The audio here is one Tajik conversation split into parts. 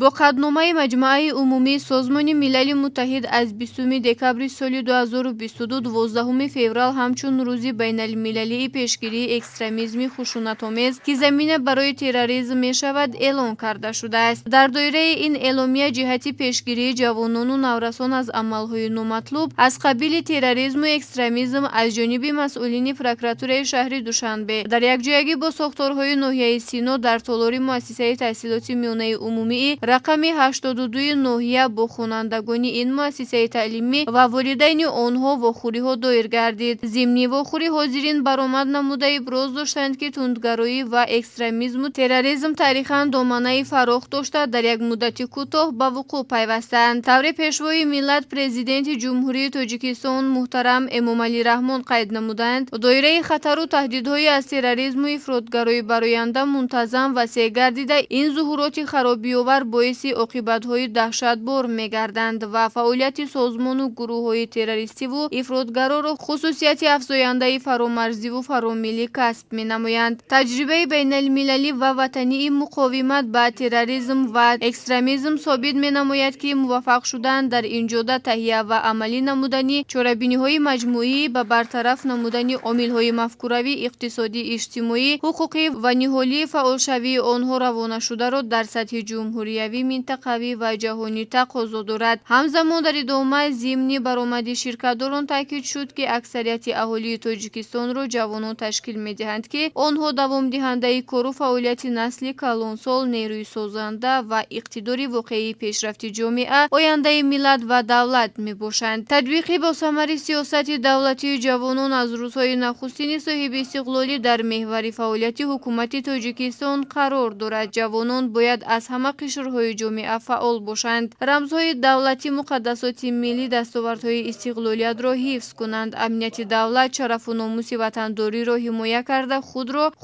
бо қадномаи Маҷмӯаи Умумии Созмони Милали Муттаҳид аз 20 декабри соли 2022 12 феврал ҳамчун рӯзи байналмилалии пешгирии экстремизми хушунатомез ки замина барои терроризм мешавад эълон карда шудааст. Дар доираи ин эъломия ҷиҳати пешгирии ҷавонону наврасон аз амалҳои номатлуб аз қабили терроризму экстремизм аз ҷониби масъулини прокуратураи шаҳри Душанбе дар якҷоягӣ бо сохторҳои ноҳияи Сино дар толори муассисаи таҳсилоти миёнаи умумии рақами 82 ноҳия бо хонандагони ин муассисаи таълимӣ ва волидайни онҳо вохӯриҳо доир гардид. Зимни вохӯри ҳозирин баромад намуда иброз доштанд ки тундгароӣ ва экстремизму терроризм тарихан доманаи фарох дошта дар як муддати кӯтоҳ ба вуқӯъ пайвастанд. тавре пешвои миллат президенти ҷумҳурии Тоҷикистон муҳтарам Эмомалӣ Раҳмон қайд намуданд, доираи хатару таҳдидҳои аз терроризму ифротгароӣ бароянда мунтазам васеъ гардида ин зуҳуроти харобиовар боиси оқибатҳои таҳшатбор мегарданд ва фаъолияти созмону гурӯҳҳои террористиву ифротгароро хусусияти афзояндаи фаромарзиву фаромилӣ касб менамоянд. Таҷрибаи байналмилалӣ ва ватании муқовимат ба терроризм ва экстремизм собит менамояд ки муваффақ шудан дар ин ҷода таҳия ва амалӣ намудани чорабиниҳои маҷмӯӣ ба бартараф намудани омилҳои мафкуравӣ, иқтисодӣ, иҷтимоӣ, ҳуқуқӣ ва ниҳолии фаъолшавии онҳо равонашударо дар сатҳи ҷумҳуриявӣ, минтақавӣ ва ҷаҳонӣ тақозо дорад. ҳамзамон дар идома зимни баромади ширкатдорон таъкид шуд ки аксарияти аҳолии Тоҷикистонро ҷавонон ташкил медиҳанд ки онҳо давомдиҳандаи кору фаъолияти насли калонсол, нерӯи созанда ва иқтидори воқеии пешрафти ҷомеа, ояндаи миллат ва давлат мебошанд. татбиқи босамари сиёсати давлатии ҷавонон аз рӯзҳои нахустини соҳиби истиқлолӣ дар меҳвари фаъолияти ҳукумати Тоҷикистон қарор дорад. ҷавонон бояд аз ҳама қишрҳои ҷомеа фаъол бошанд. Рамзҳои давлати муқаддасоти миллӣ дастовардҳои истиқлолиятро ҳифз кунанд, амнияти давлат, шарафу номуси ватандориро ҳимоя карда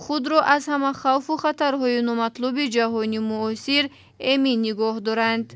худро аз ҳама хавфу хатарҳои номатлуби ҷаҳони муосир эмин нигоҳ доранд.